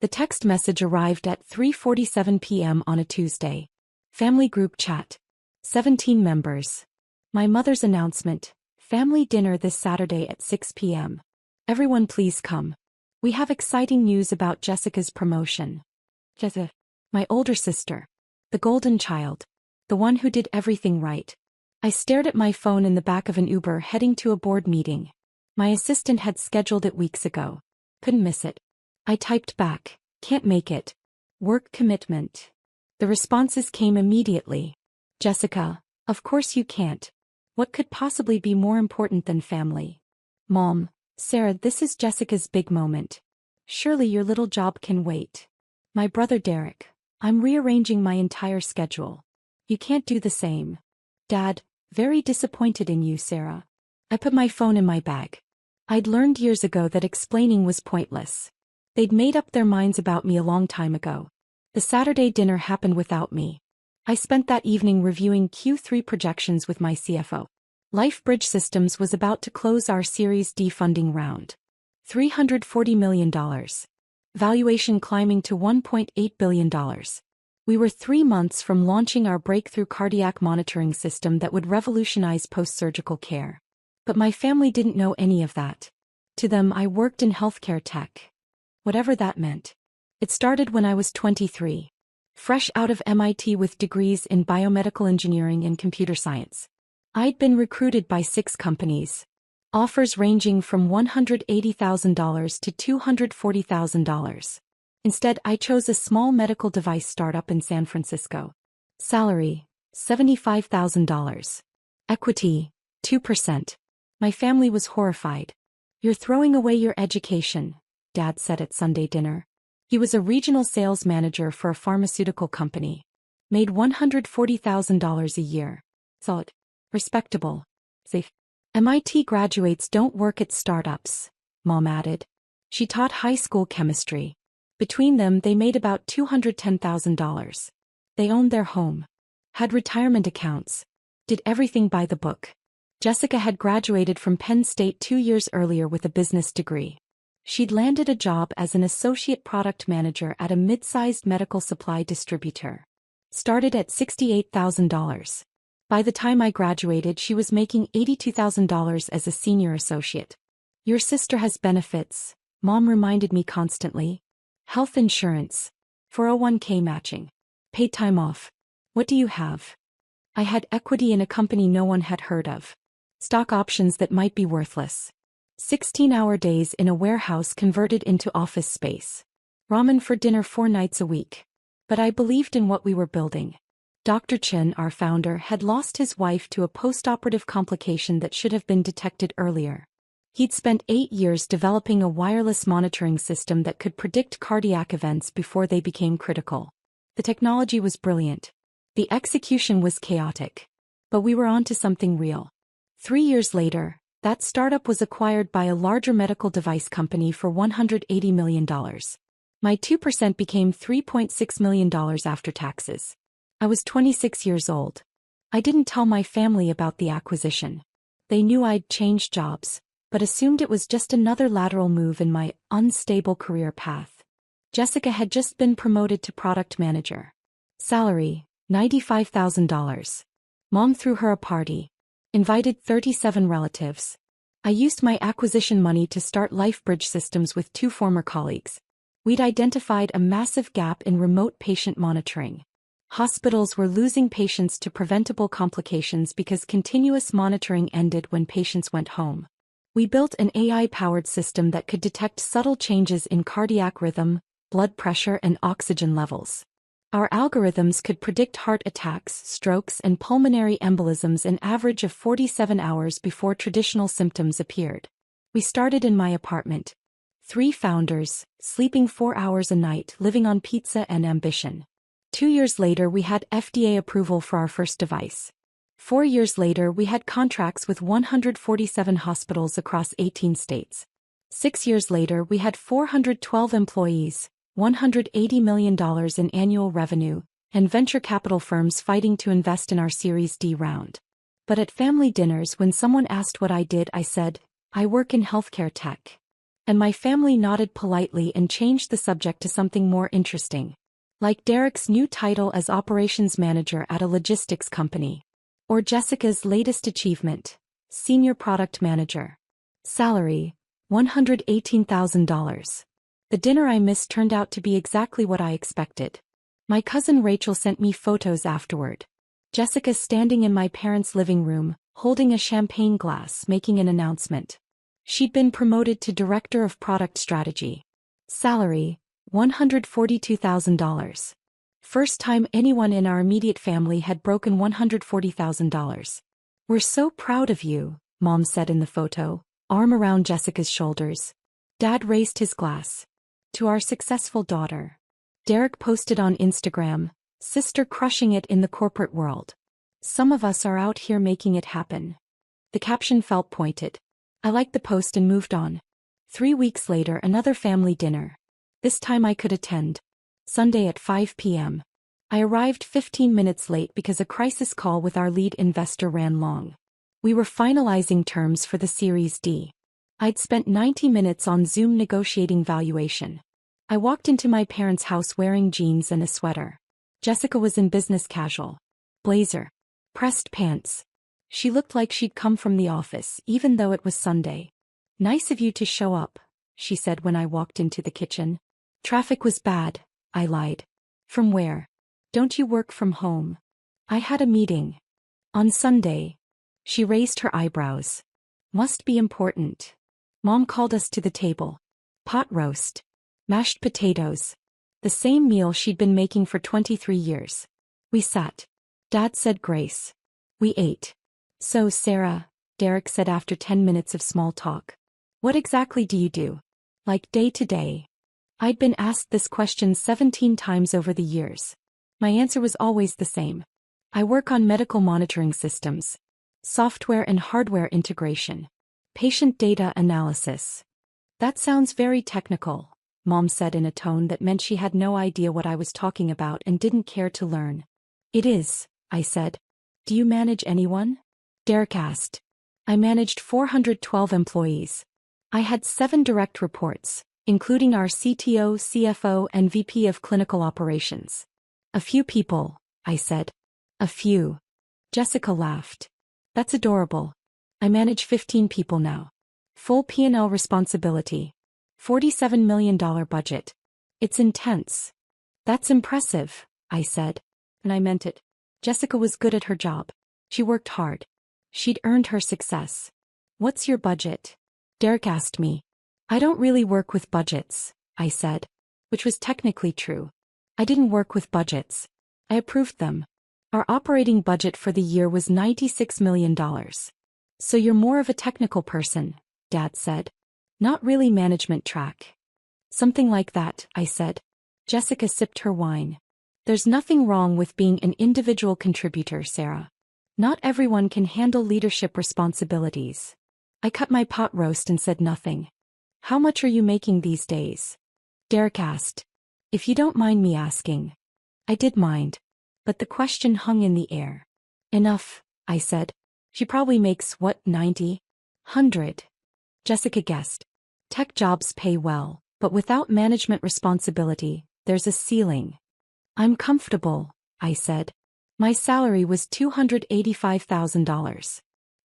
The text message arrived at 3:47 p.m. on a Tuesday. Family group chat. 17 members. My mother's announcement. Family dinner this Saturday at 6 p.m. Everyone please come. We have exciting news about Jessica's promotion. Jessica. My older sister. The golden child. The one who did everything right. I stared at my phone in the back of an Uber heading to a board meeting. My assistant had scheduled it weeks ago. Couldn't miss it. I typed back, can't make it. Work commitment. The responses came immediately. Jessica, of course you can't. What could possibly be more important than family? Mom, Sarah, this is Jessica's big moment. Surely your little job can wait. My brother Derek, I'm rearranging my entire schedule. You can't do the same. Dad, very disappointed in you, Sarah. I put my phone in my bag. I'd learned years ago that explaining was pointless. They'd made up their minds about me a long time ago. The Saturday dinner happened without me. I spent that evening reviewing Q3 projections with my CFO. LifeBridge Systems was about to close our Series D funding round. $340 million. Valuation climbing to $1.8 billion. We were 3 months from launching our breakthrough cardiac monitoring system that would revolutionize post-surgical care. But my family didn't know any of that. To them, I worked in healthcare tech. Whatever that meant. It started when I was 23. Fresh out of MIT with degrees in biomedical engineering and computer science. I'd been recruited by 6 companies. Offers ranging from $180,000 to $240,000. Instead, I chose a small medical device startup in San Francisco. Salary, $75,000. Equity, 2%. My family was horrified. You're throwing away your education, Dad said at Sunday dinner. He was a regional sales manager for a pharmaceutical company. Made $140,000 a year. Thought, respectable. Safe. MIT graduates don't work at startups, Mom added. She taught high school chemistry. Between them they made about $210,000. They owned their home. Had retirement accounts. Did everything by the book. Jessica had graduated from Penn State 2 years earlier with a business degree. She'd landed a job as an associate product manager at a mid-sized medical supply distributor. Started at $68,000. By the time I graduated, she was making $82,000 as a senior associate. Your sister has benefits, Mom reminded me constantly. Health insurance. 401k matching. Paid time off. What do you have? I had equity in a company no one had heard of. Stock options that might be worthless. 16-hour days in a warehouse converted into office space. Ramen for dinner 4 nights a week. But I believed in what we were building. Dr. Chen, our founder, had lost his wife to a postoperative complication that should have been detected earlier. He'd spent 8 years developing a wireless monitoring system that could predict cardiac events before they became critical. The technology was brilliant. The execution was chaotic. But we were onto something real. 3 years later, that startup was acquired by a larger medical device company for $180 million. My 2% became $3.6 million after taxes. I was 26 years old. I didn't tell my family about the acquisition. They knew I'd changed jobs, but assumed it was just another lateral move in my unstable career path. Jessica had just been promoted to product manager. Salary, $95,000. Mom threw her a party. Invited 37 relatives. I used my acquisition money to start LifeBridge Systems with 2 former colleagues. We'd identified a massive gap in remote patient monitoring. Hospitals were losing patients to preventable complications because continuous monitoring ended when patients went home. We built an AI-powered system that could detect subtle changes in cardiac rhythm, blood pressure, and oxygen levels. Our algorithms could predict heart attacks, strokes, and pulmonary embolisms an average of 47 hours before traditional symptoms appeared. We started in my apartment. 3 founders, sleeping 4 hours a night, living on pizza and ambition. 2 years later we had FDA approval for our first device. 4 years later we had contracts with 147 hospitals across 18 states. 6 years later we had 412 employees, $180 million in annual revenue, and venture capital firms fighting to invest in our Series D round. But at family dinners when someone asked what I did, I said, I work in healthcare tech. And my family nodded politely and changed the subject to something more interesting. Like Derek's new title as operations manager at a logistics company. Or Jessica's latest achievement, senior product manager. Salary, $118,000. The dinner I missed turned out to be exactly what I expected. My cousin Rachel sent me photos afterward. Jessica standing in my parents' living room, holding a champagne glass, making an announcement. She'd been promoted to Director of Product Strategy. Salary, $142,000. First time anyone in our immediate family had broken $140,000. We're so proud of you, Mom said in the photo, arm around Jessica's shoulders. Dad raised his glass. To our successful daughter. Derek posted on Instagram, sister crushing it in the corporate world. Some of us are out here making it happen. The caption felt pointed. I liked the post and moved on. 3 weeks later, another family dinner. This time I could attend. Sunday at 5 p.m. I arrived 15 minutes late because a crisis call with our lead investor ran long. We were finalizing terms for the Series D. I'd spent 90 minutes on Zoom negotiating valuation. I walked into my parents' house wearing jeans and a sweater. Jessica was in business casual. Blazer. Pressed pants. She looked like she'd come from the office, even though it was Sunday. Nice of you to show up, she said when I walked into the kitchen. Traffic was bad, I lied. From where? Don't you work from home? I had a meeting. On Sunday. She raised her eyebrows. Must be important. Mom called us to the table. Pot roast. Mashed potatoes. The same meal she'd been making for 23 years. We sat. Dad said grace. We ate. So, Sarah, Derek said after 10 minutes of small talk. What exactly do you do? Like day to day? I'd been asked this question 17 times over the years. My answer was always the same. I work on medical monitoring systems. Software and hardware integration. Patient data analysis. That sounds very technical, Mom said in a tone that meant she had no idea what I was talking about and didn't care to learn. It is, I said. Do you manage anyone? Derek asked. I managed 412 employees. I had 7 direct reports, including our CTO, CFO, and VP of Clinical Operations. A few people, I said. A few. Jessica laughed. That's adorable. I manage 15 people now. Full P&L responsibility. $47 million budget. It's intense. That's impressive, I said. And I meant it. Jessica was good at her job. She worked hard. She'd earned her success. What's your budget? Derek asked me. I don't really work with budgets, I said. Which was technically true. I didn't work with budgets. I approved them. Our operating budget for the year was $96 million. So you're more of a technical person, Dad said. Not really management track. Something like that, I said. Jessica sipped her wine. There's nothing wrong with being an individual contributor, Sarah. Not everyone can handle leadership responsibilities. I cut my pot roast and said nothing. How much are you making these days? Derek asked. If you don't mind me asking. I did mind. But the question hung in the air. Enough, I said. She probably makes, what, 90? 100. Jessica guessed. Tech jobs pay well, but without management responsibility, there's a ceiling. I'm comfortable, I said. My salary was $285,000.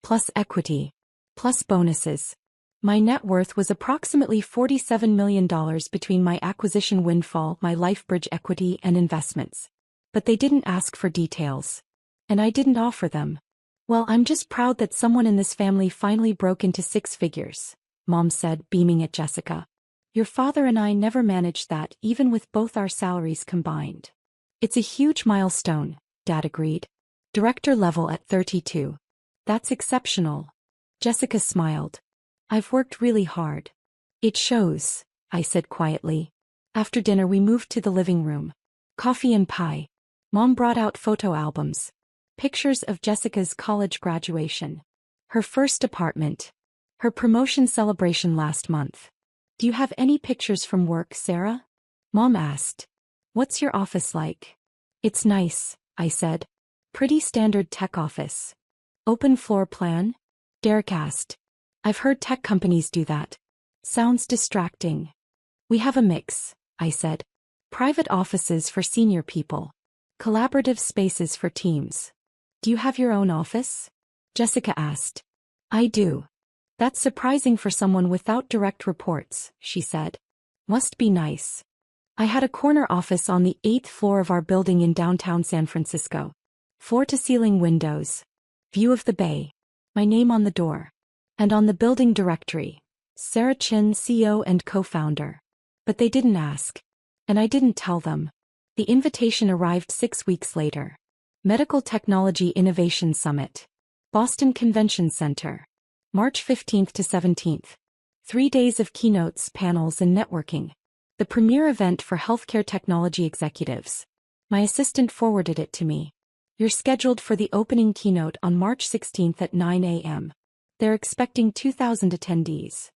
Plus equity. Plus bonuses. My net worth was approximately $47 million between my acquisition windfall, my LifeBridge equity, and investments. But they didn't ask for details. And I didn't offer them. Well, I'm just proud that someone in this family finally broke into 6 figures, Mom said, beaming at Jessica. Your father and I never managed that, even with both our salaries combined. It's a huge milestone, Dad agreed. Director level at 32. That's exceptional. Jessica smiled. I've worked really hard. It shows, I said quietly. After dinner we moved to the living room. Coffee and pie. Mom brought out photo albums. Pictures of Jessica's college graduation. Her first apartment. Her promotion celebration last month. Do you have any pictures from work, Sarah? Mom asked. What's your office like? It's nice, I said. Pretty standard tech office. Open floor plan? Derek asked. I've heard tech companies do that. Sounds distracting. We have a mix, I said. Private offices for senior people. Collaborative spaces for teams. Do you have your own office? Jessica asked. I do. That's surprising for someone without direct reports, she said. Must be nice. I had a corner office on the 8th floor of our building in downtown San Francisco. Floor-to-ceiling windows. View of the bay. My name on the door. And on the building directory, Sarah Chin, CEO and co-founder. But they didn't ask. And I didn't tell them. The invitation arrived 6 weeks later. Medical Technology Innovation Summit. Boston Convention Center. March 15th to 17th. 3 days of keynotes, panels and networking. The premier event for healthcare technology executives. My assistant forwarded it to me. You're scheduled for the opening keynote on March 16th at 9 a.m. They're expecting 2,000 attendees.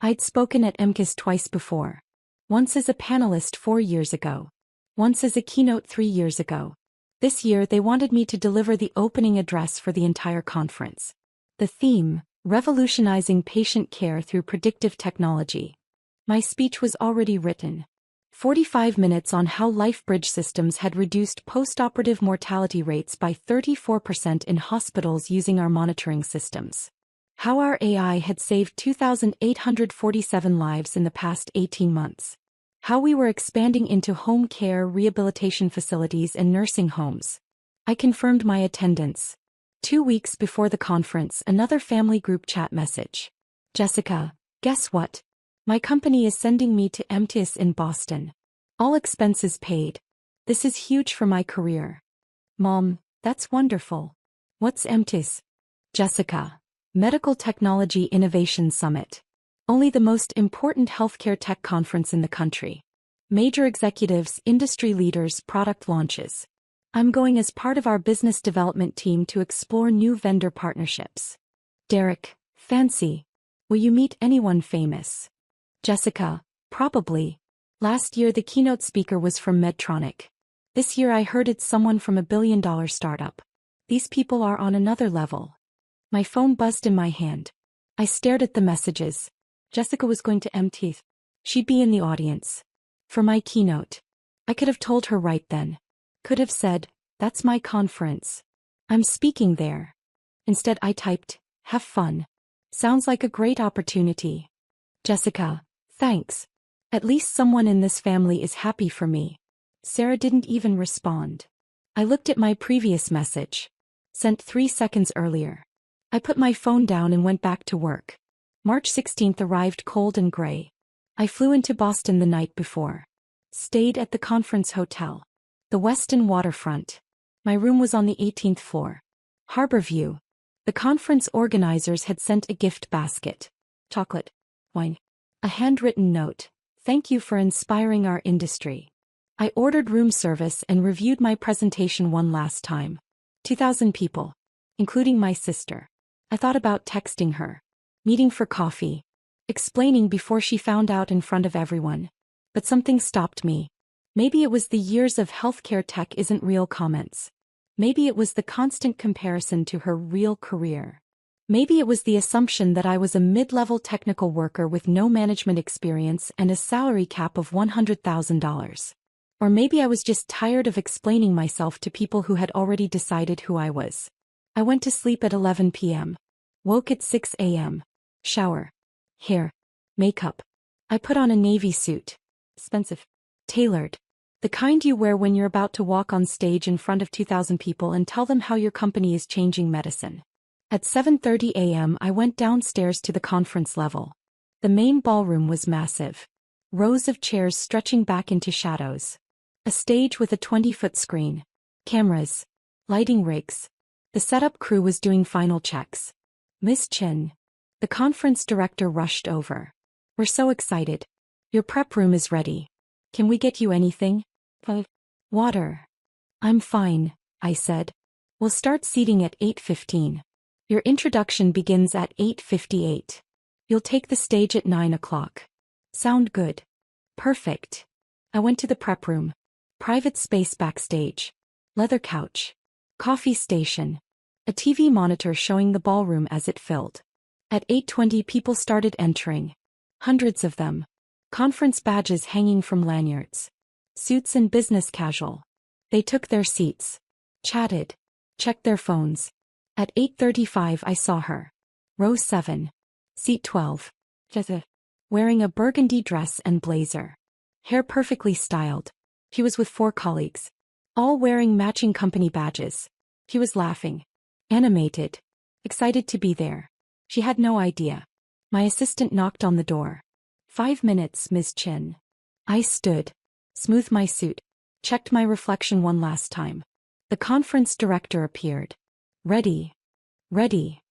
I'd spoken at MCAS twice before. Once as a panelist 4 years ago. Once as a keynote 3 years ago. This year they wanted me to deliver the opening address for the entire conference. The theme, Revolutionizing Patient Care Through Predictive Technology. My speech was already written. 45 minutes on how LifeBridge systems had reduced postoperative mortality rates by 34% in hospitals using our monitoring systems. How our AI had saved 2,847 lives in the past 18 months. How we were expanding into home care, rehabilitation facilities and nursing homes. I confirmed my attendance. 2 weeks before the conference, another family group chat message. Jessica, guess what? My company is sending me to MTIS in Boston. All expenses paid. This is huge for my career. Mom, that's wonderful. What's MTIS? Jessica, Medical Technology Innovation Summit. Only the most important healthcare tech conference in the country. Major executives, industry leaders, product launches. I'm going as part of our business development team to explore new vendor partnerships. Derek, fancy. Will you meet anyone famous? Jessica, probably. Last year the keynote speaker was from Medtronic. This year I heard it's someone from a billion-dollar startup. These people are on another level. My phone buzzed in my hand. I stared at the messages. Jessica was going to MTIS. She'd be in the audience. For my keynote. I could have told her right then. Could have said, that's my conference. I'm speaking there. Instead I typed, have fun. Sounds like a great opportunity. Jessica, thanks. At least someone in this family is happy for me. Sarah didn't even respond. I looked at my previous message. Sent 3 seconds earlier. I put my phone down and went back to work. March 16th arrived cold and gray. I flew into Boston the night before. Stayed at the conference hotel. The Westin waterfront. My room was on the 18th floor. Harbor View. The conference organizers had sent a gift basket. Chocolate. Wine. A handwritten note. Thank you for inspiring our industry. I ordered room service and reviewed my presentation one last time. 2,000 people. Including my sister. I thought about texting her. Meeting for coffee. Explaining before she found out in front of everyone. But something stopped me. Maybe it was the years of healthcare tech isn't real comments. Maybe it was the constant comparison to her real career. Maybe it was the assumption that I was a mid-level technical worker with no management experience and a salary cap of $100,000. Or maybe I was just tired of explaining myself to people who had already decided who I was. I went to sleep at 11 p.m. Woke at 6 a.m. Shower. Hair. Makeup. I put on a navy suit. Expensive. Tailored. The kind you wear when you're about to walk on stage in front of 2,000 people and tell them how your company is changing medicine. At 7:30 a.m. I went downstairs to the conference level. The main ballroom was massive. Rows of chairs stretching back into shadows. A stage with a 20-foot screen. Cameras. Lighting rigs. The setup crew was doing final checks. Miss Chin. The conference director rushed over. We're so excited. Your prep room is ready. Can we get you anything? Water. I'm fine, I said. We'll start seating at 8:15. Your introduction begins at 8:58. You'll take the stage at 9 o'clock. Sound good? Perfect. I went to the prep room. Private space backstage. Leather couch. Coffee station. A TV monitor showing the ballroom as it filled. At 8:20 people started entering. Hundreds of them. Conference badges hanging from lanyards. Suits and business casual. They took their seats. Chatted. Checked their phones. At 8:35 I saw her. Row 7. Seat 12. Jessica. Wearing a burgundy dress and blazer. Hair perfectly styled. She was with 4 colleagues. All wearing matching company badges. He was laughing. Animated. Excited to be there. She had no idea. My assistant knocked on the door. 5 minutes, Ms. Chin. I stood. Smoothed my suit. Checked my reflection one last time. The conference director appeared. Ready. Ready.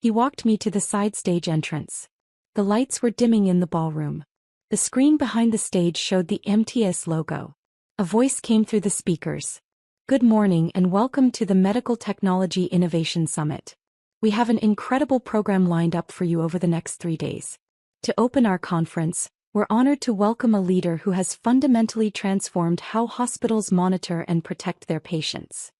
He walked me to the side stage entrance. The lights were dimming in the ballroom. The screen behind the stage showed the MTS logo. A voice came through the speakers. Good morning and welcome to the Medical Technology Innovation Summit. We have an incredible program lined up for you over the next 3 days. To open our conference, we're honored to welcome a leader who has fundamentally transformed how hospitals monitor and protect their patients.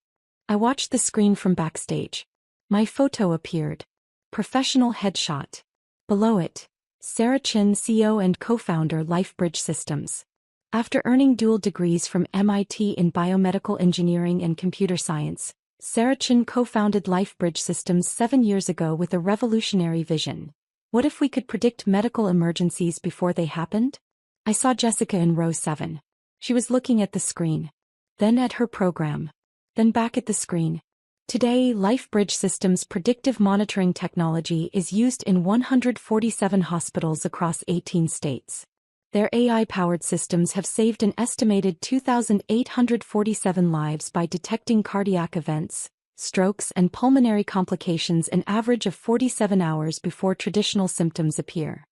I watched the screen from backstage. My photo appeared. Professional headshot. Below it, Sarah Chin, CEO and co-founder LifeBridge Systems. After earning dual degrees from MIT in biomedical engineering and computer science, Sarah Chin co-founded LifeBridge Systems 7 years ago with a revolutionary vision. What if we could predict medical emergencies before they happened? I saw Jessica in row 7. She was looking at the screen. Then at her program. Then back at the screen. Today, LifeBridge Systems' predictive monitoring technology is used in 147 hospitals across 18 states. Their AI-powered systems have saved an estimated 2,847 lives by detecting cardiac events, strokes and pulmonary complications an average of 47 hours before traditional symptoms appear.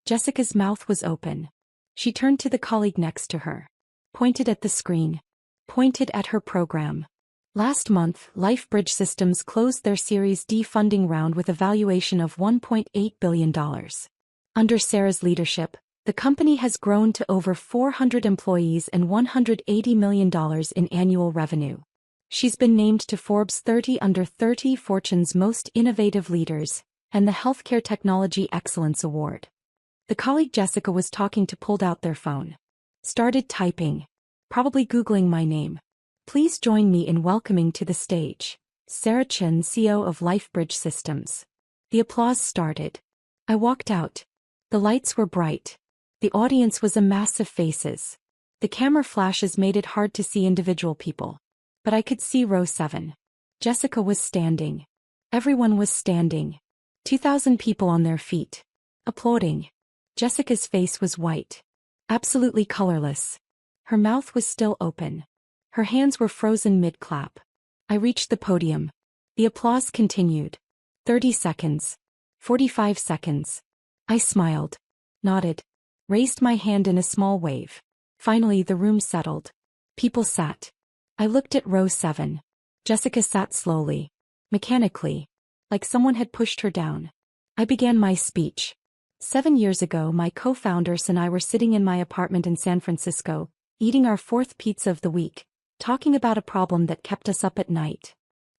Jessica's mouth was open. She turned to the colleague next to her. Pointed at the screen. Pointed at her program. Last month, LifeBridge Systems closed their Series D funding round with a valuation of $1.8 billion. Under Sarah's leadership, the company has grown to over 400 employees and $180 million in annual revenue. She's been named to Forbes 30 Under 30 Fortune's Most Innovative Leaders and the Healthcare Technology Excellence Award. The colleague Jessica was talking to pulled out their phone. Started typing. Probably Googling my name. Please join me in welcoming to the stage Sarah Chin, CEO of LifeBridge Systems. The applause started. I walked out. The lights were bright. The audience was a mass of faces. The camera flashes made it hard to see individual people. But I could see row 7. Jessica was standing. Everyone was standing. 2,000 people on their feet. Applauding. Jessica's face was white. Absolutely colorless. Her mouth was still open. Her hands were frozen mid-clap. I reached the podium. The applause continued. 30 seconds. 45 seconds. I smiled. Nodded. Raised my hand in a small wave. Finally the room settled. People sat. I looked at row 7. Jessica sat slowly. Mechanically. Like someone had pushed her down. I began my speech. 7 years ago my co-founders and I were sitting in my apartment in San Francisco, eating our 4th pizza of the week, talking about a problem that kept us up at night.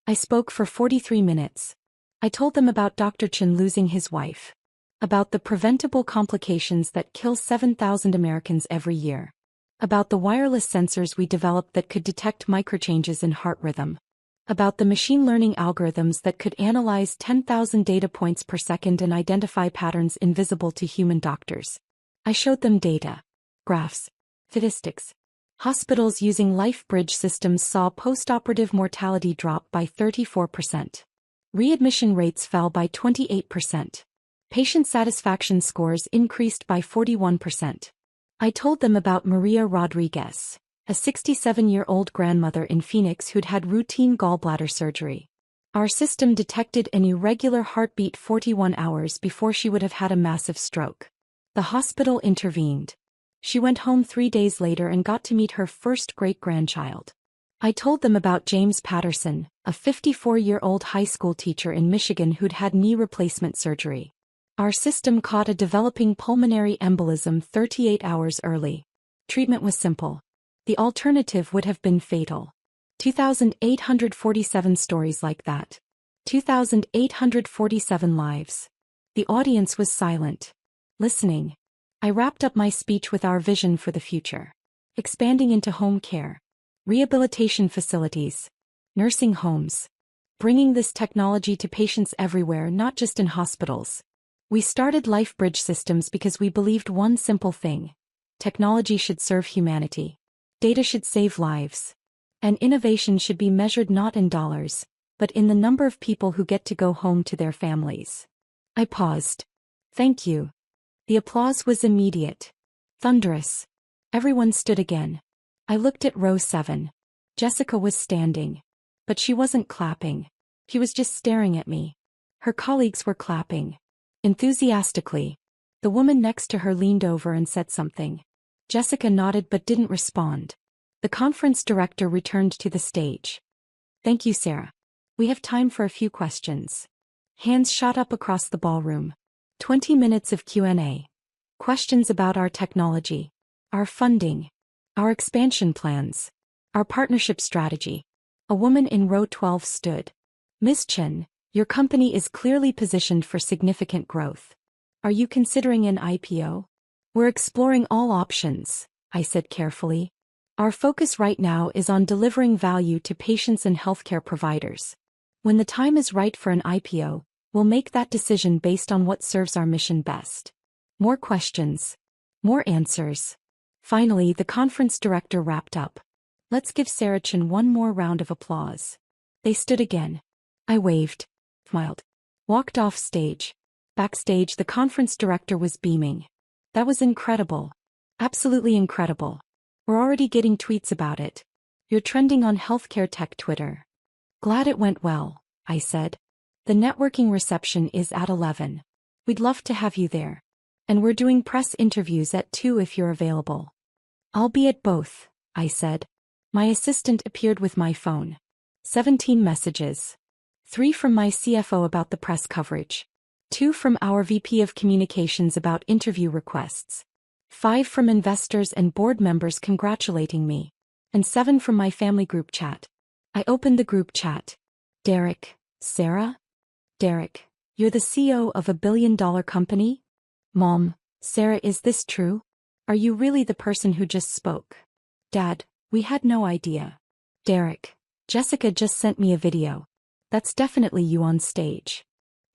I spoke for 43 minutes. I told them about Dr. Chin losing his wife. About the preventable complications that kill 7,000 Americans every year. About the wireless sensors we developed that could detect microchanges in heart rhythm. About the machine learning algorithms that could analyze 10,000 data points per second and identify patterns invisible to human doctors. I showed them data. Graphs. Statistics. Hospitals using LifeBridge Systems saw postoperative mortality drop by 34%. Readmission rates fell by 28%. Patient satisfaction scores increased by 41%. I told them about Maria Rodriguez, a 67-year-old grandmother in Phoenix who'd had routine gallbladder surgery. Our system detected an irregular heartbeat 41 hours before she would have had a massive stroke. The hospital intervened. She went home 3 days later and got to meet her first great-grandchild. I told them about James Patterson, a 54-year-old high school teacher in Michigan who'd had knee replacement surgery. Our system caught a developing pulmonary embolism 38 hours early. Treatment was simple. The alternative would have been fatal. 2,847 stories like that. 2,847 lives. The audience was silent. Listening. I wrapped up my speech with our vision for the future. Expanding into home care, rehabilitation facilities, nursing homes. Bringing this technology to patients everywhere, not just in hospitals. We started LifeBridge Systems because we believed one simple thing. Technology should serve humanity. Data should save lives. And innovation should be measured not in dollars, but in the number of people who get to go home to their families. I paused. Thank you. The applause was immediate. Thunderous. Everyone stood again. I looked at row 7. Jessica was standing. But she wasn't clapping. She was just staring at me. Her colleagues were clapping. Enthusiastically. The woman next to her leaned over and said something. Jessica nodded but didn't respond. The conference director returned to the stage. Thank you, Sarah. We have time for a few questions. Hands shot up across the ballroom. 20 minutes of Q&A. Questions about our technology, our funding, our expansion plans, our partnership strategy. A woman in row 12 stood. Ms. Chen, your company is clearly positioned for significant growth. Are you considering an IPO? We're exploring all options, I said carefully. Our focus right now is on delivering value to patients and healthcare providers. When the time is right for an IPO, we'll make that decision based on what serves our mission best. More questions. More answers. Finally, the conference director wrapped up. Let's give Sarah Chen one more round of applause. They stood again. I waved, smiled, walked off stage. Backstage, the conference director was beaming. That was incredible. Absolutely incredible. We're already getting tweets about it. You're trending on healthcare tech Twitter. Glad it went well, I said. The networking reception is at 11. We'd love to have you there. And we're doing press interviews at 2 if you're available. I'll be at both, I said. My assistant appeared with my phone. 17 messages. 3 from my CFO about the press coverage. 2 from our VP of Communications about interview requests. 5 from investors and board members congratulating me. And 7 from my family group chat. I opened the group chat. Derek, Sarah? Derek, you're the CEO of a billion-dollar company? Mom, Sarah, is this true? Are you really the person who just spoke? Dad, we had no idea. Derek, Jessica just sent me a video. That's definitely you on stage.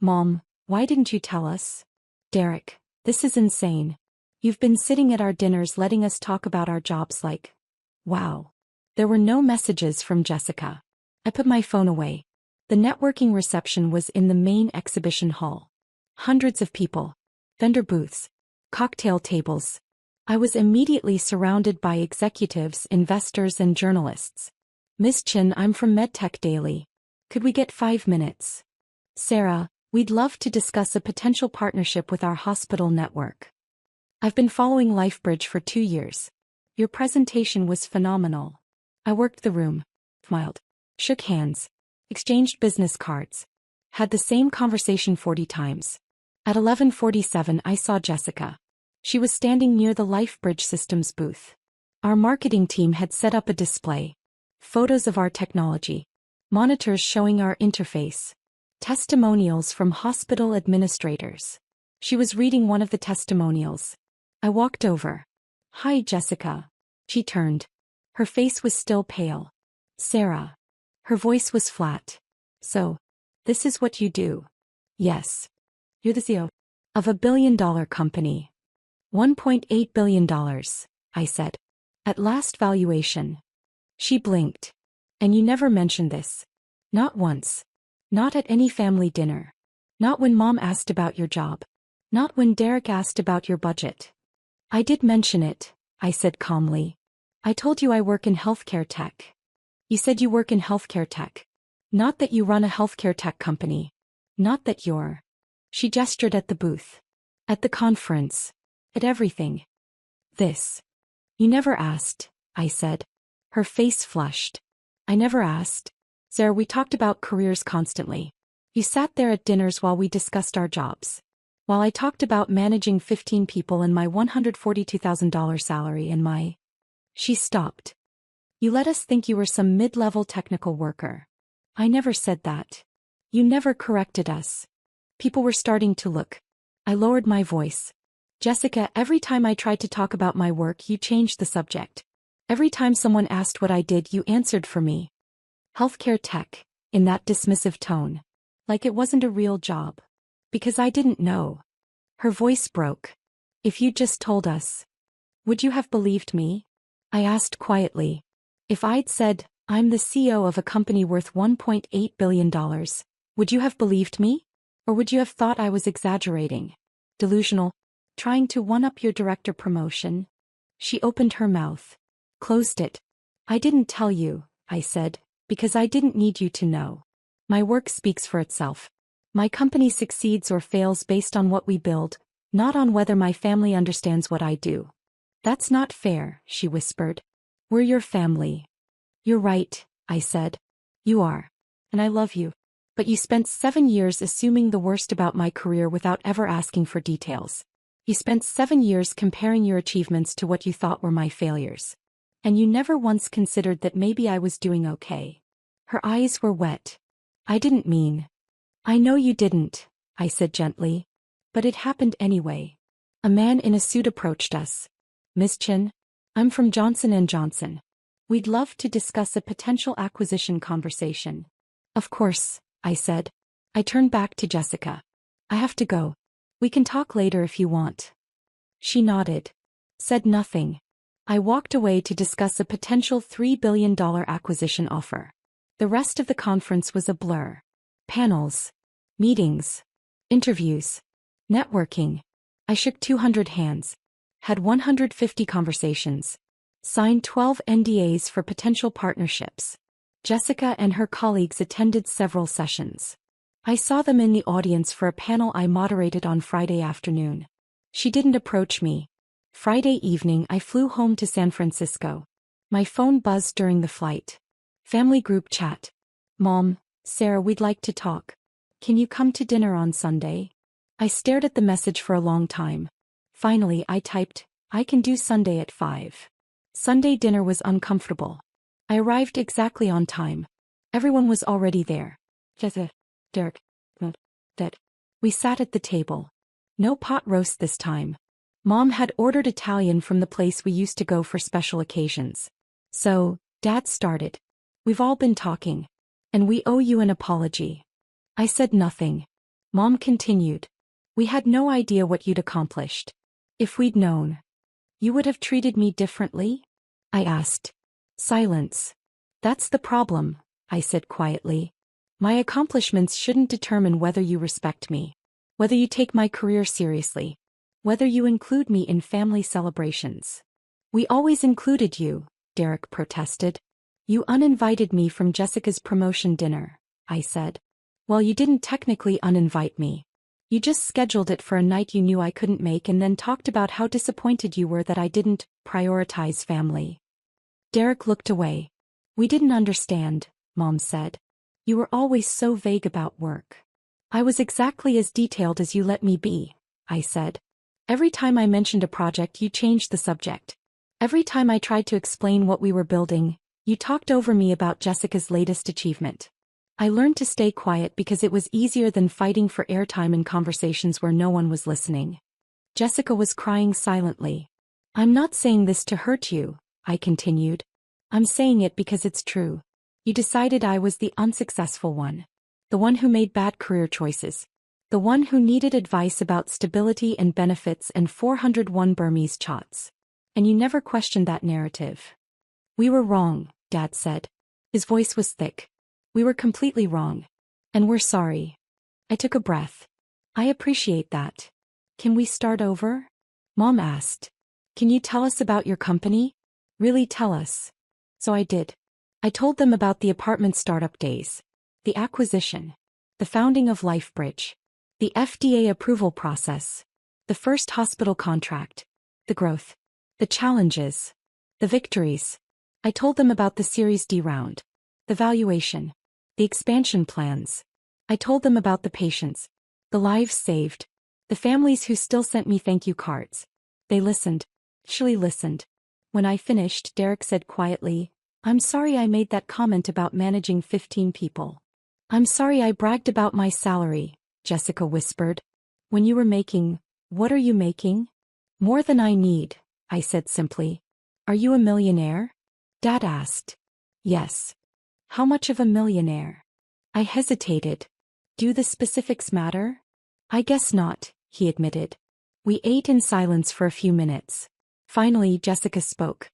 Mom, why didn't you tell us? Derek, this is insane. You've been sitting at our dinners letting us talk about our jobs like. Wow. There were no messages from Jessica. I put my phone away. The networking reception was in the main exhibition hall. Hundreds of people. Vendor booths. Cocktail tables. I was immediately surrounded by executives, investors, and journalists. Ms. Chen, I'm from MedTech Daily. Could we get 5 minutes? Sarah, we'd love to discuss a potential partnership with our hospital network. I've been following LifeBridge for 2 years. Your presentation was phenomenal. I worked the room, smiled, shook hands, exchanged business cards, had the same conversation 40 times. At 11:47 I saw Jessica. She was standing near the LifeBridge Systems booth. Our marketing team had set up a display. Photos of our technology. Monitors showing our interface. Testimonials from hospital administrators. She was reading one of the testimonials. I walked over. Hi, Jessica. She turned. Her face was still pale. Sarah. Her voice was flat. So, this is what you do? Yes. You're the CEO of a billion-dollar company. $1.8 billion, I said. At last valuation. She blinked. And you never mentioned this. Not once. Not at any family dinner. Not when Mom asked about your job. Not when Derek asked about your budget. I did mention it, I said calmly. I told you I work in healthcare tech. You said you work in healthcare tech. Not that you run a healthcare tech company. Not that you're. She gestured at the booth. At the conference. At everything. This. You never asked, I said. Her face flushed. I never asked. Sarah, we talked about careers constantly. You sat there at dinners while we discussed our jobs. While I talked about managing 15 people and my $142,000 salary and my. She stopped. You let us think you were some mid-level technical worker. I never said that. You never corrected us. People were starting to look. I lowered my voice. Jessica, every time I tried to talk about my work, you changed the subject. Every time someone asked what I did, you answered for me. Healthcare tech, in that dismissive tone. Like it wasn't a real job. Because I didn't know. Her voice broke. If you'd just told us. Would you have believed me? I asked quietly. If I'd said, I'm the CEO of a company worth $1.8 billion, would you have believed me? Or would you have thought I was exaggerating? Delusional? Trying to one-up your director promotion? She opened her mouth. Closed it. I didn't tell you, I said, because I didn't need you to know. My work speaks for itself. My company succeeds or fails based on what we build, not on whether my family understands what I do. That's not fair, she whispered. We're your family. You're right, I said. You are. And I love you. But you spent 7 years assuming the worst about my career without ever asking for details. You spent 7 years comparing your achievements to what you thought were my failures. And you never once considered that maybe I was doing okay. Her eyes were wet. I didn't mean. I know you didn't, I said gently. But it happened anyway. A man in a suit approached us. Miss Chin, I'm from Johnson & Johnson. We'd love to discuss a potential acquisition conversation. Of course, I said. I turned back to Jessica. I have to go. We can talk later if you want. She nodded. Said nothing. I walked away to discuss a potential $3 billion acquisition offer. The rest of the conference was a blur. Panels. Meetings. Interviews. Networking. I shook 200 hands. Had 150 conversations. Signed 12 NDAs for potential partnerships. Jessica and her colleagues attended several sessions. I saw them in the audience for a panel I moderated on Friday afternoon. She didn't approach me. Friday evening I flew home to San Francisco. My phone buzzed during the flight. Family group chat. Mom, Sarah, we'd like to talk. Can you come to dinner on Sunday? I stared at the message for a long time. Finally I typed, I can do Sunday at 5. Sunday dinner was uncomfortable. I arrived exactly on time. Everyone was already there. Jessica, Derek, Dad. We sat at the table. No pot roast this time. Mom had ordered Italian from the place we used to go for special occasions. So, Dad started. We've all been talking. And we owe you an apology. I said nothing. Mom continued. We had no idea what you'd accomplished. If we'd known. You would have treated me differently? I asked. Silence. That's the problem, I said quietly. My accomplishments shouldn't determine whether you respect me. Whether you take my career seriously. Whether you include me in family celebrations. We always included you, Derek protested. You uninvited me from Jessica's promotion dinner, I said. Well, you didn't technically uninvite me. You just scheduled it for a night you knew I couldn't make and then talked about how disappointed you were that I didn't prioritize family. Derek looked away. We didn't understand, Mom said. You were always so vague about work. I was exactly as detailed as you let me be, I said. Every time I mentioned a project, you changed the subject. Every time I tried to explain what we were building, you talked over me about Jessica's latest achievement. I learned to stay quiet because it was easier than fighting for airtime in conversations where no one was listening. Jessica was crying silently. I'm not saying this to hurt you, I continued. I'm saying it because it's true. You decided I was the unsuccessful one. The one who made bad career choices. The one who needed advice about stability and benefits and 401 Burmese chots. And you never questioned that narrative. We were wrong, Dad said. His voice was thick. We were completely wrong. And we're sorry. I took a breath. I appreciate that. Can we start over? Mom asked. Can you tell us about your company? Really tell us. So I did. I told them about the apartment startup days. The acquisition. The founding of LifeBridge. The FDA approval process. The first hospital contract. The growth. The challenges. The victories. I told them about the Series D round. The valuation. The expansion plans. I told them about the patients. The lives saved. The families who still sent me thank you cards. They listened. Actually listened. When I finished, Derek said quietly, I'm sorry I made that comment about managing 15 people. I'm sorry I bragged about my salary, Jessica whispered. When you were making, what are you making? More than I need, I said simply. Are you a millionaire? Dad asked. Yes. How much of a millionaire? I hesitated. Do the specifics matter? I guess not, he admitted. We ate in silence for a few minutes. Finally, Jessica spoke.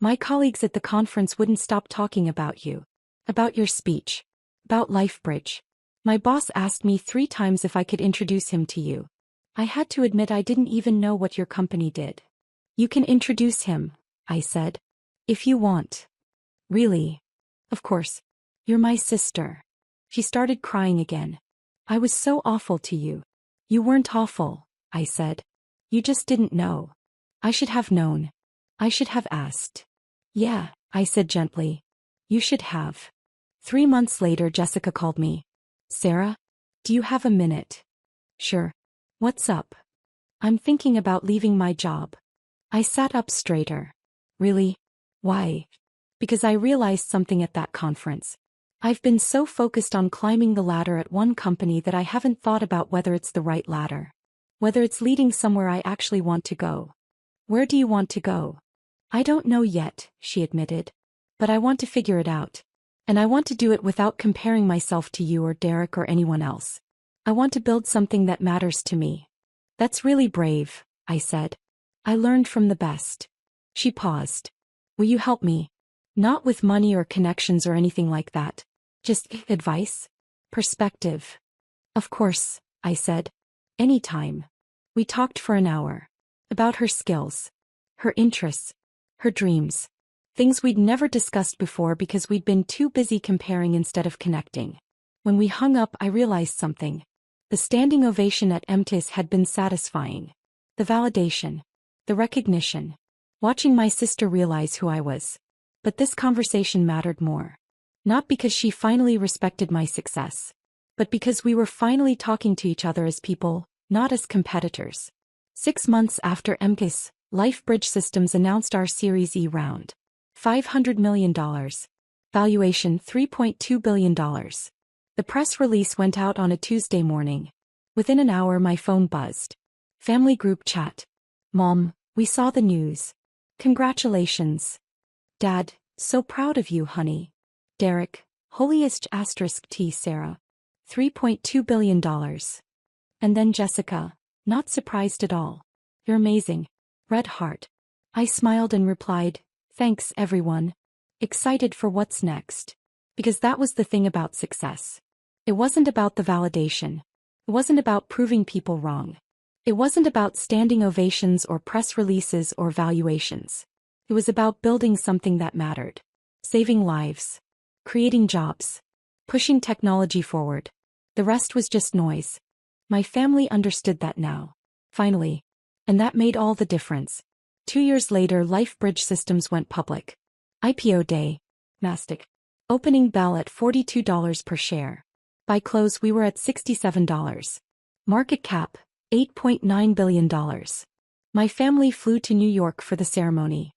My colleagues at the conference wouldn't stop talking about you. About your speech. About LifeBridge. My boss asked me 3 times if I could introduce him to you. I had to admit I didn't even know what your company did. You can introduce him, I said. If you want. Really? Of course. You're my sister. She started crying again. I was so awful to you. You weren't awful, I said. You just didn't know. I should have known. I should have asked. Yeah, I said gently. You should have. 3 months later, Jessica called me. Sarah? Do you have a minute? Sure. What's up? I'm thinking about leaving my job. I sat up straighter. Really? Why? Because I realized something at that conference. I've been so focused on climbing the ladder at one company that I haven't thought about whether it's the right ladder. Whether it's leading somewhere I actually want to go. Where do you want to go? I don't know yet, she admitted. But I want to figure it out. And I want to do it without comparing myself to you or Derek or anyone else. I want to build something that matters to me. That's really brave, I said. I learned from the best. She paused. Will you help me? Not with money or connections or anything like that. Just advice? Perspective. Of course, I said. Anytime. We talked for an hour. About her skills. Her interests. Her dreams. Things we'd never discussed before because we'd been too busy comparing instead of connecting. When we hung up, I realized something. The standing ovation at MTIS had been satisfying. The validation. The recognition. Watching my sister realize who I was. But this conversation mattered more. Not because she finally respected my success. But because we were finally talking to each other as people, not as competitors. 6 months after MTIS, LifeBridge Systems announced our Series E round. $500 million. Valuation $3.2 billion. The press release went out on a Tuesday morning. Within an hour my phone buzzed. Family group chat. Mom, we saw the news. Congratulations. Dad, so proud of you, honey. Derek, holiest asterisk T Sarah. $3.2 billion. And then Jessica, not surprised at all. You're amazing. Red heart. I smiled and replied, thanks everyone. Excited for what's next. Because that was the thing about success. It wasn't about the validation. It wasn't about proving people wrong. It wasn't about standing ovations or press releases or valuations. It was about building something that mattered. Saving lives. Creating jobs. Pushing technology forward. The rest was just noise. My family understood that now. Finally. And that made all the difference. 2 years later, LifeBridge Systems went public. IPO day. Nasdaq. Opening bell at $42 per share. By close we were at $67. Market cap, $8.9 billion. My family flew to New York for the ceremony.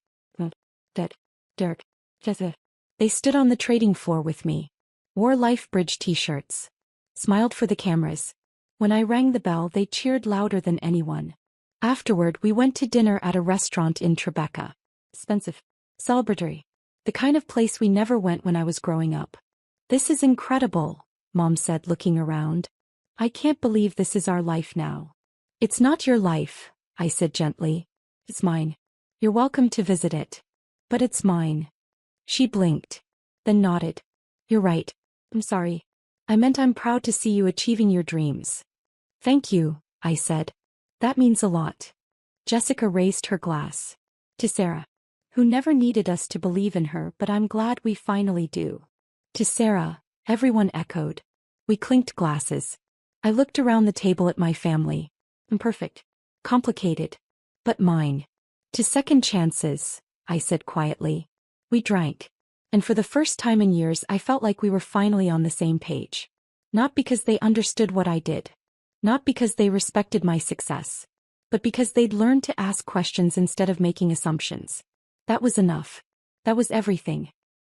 Derek, Jessica. They stood on the trading floor with me. Wore LifeBridge t-shirts. Smiled for the cameras. When I rang the bell, they cheered louder than anyone. Afterward, we went to dinner at a restaurant in Tribeca. Expensive. Celebratory. The kind of place we never went when I was growing up. This is incredible, Mom said, looking around. I can't believe this is our life now. It's not your life, I said gently. It's mine. You're welcome to visit it. But it's mine. She blinked. Then nodded. You're right. I'm sorry. I meant I'm proud to see you achieving your dreams. Thank you, I said. That means a lot. Jessica raised her glass. To Sarah, who never needed us to believe in her, but I'm glad we finally do. To Sarah, everyone echoed. We clinked glasses. I looked around the table at my family. Imperfect. Complicated. But mine. To second chances, I said quietly. We drank. And for the first time in years I felt like we were finally on the same page. Not because they understood what I did. Not because they respected my success. But because they'd learned to ask questions instead of making assumptions. That was enough. That was everything.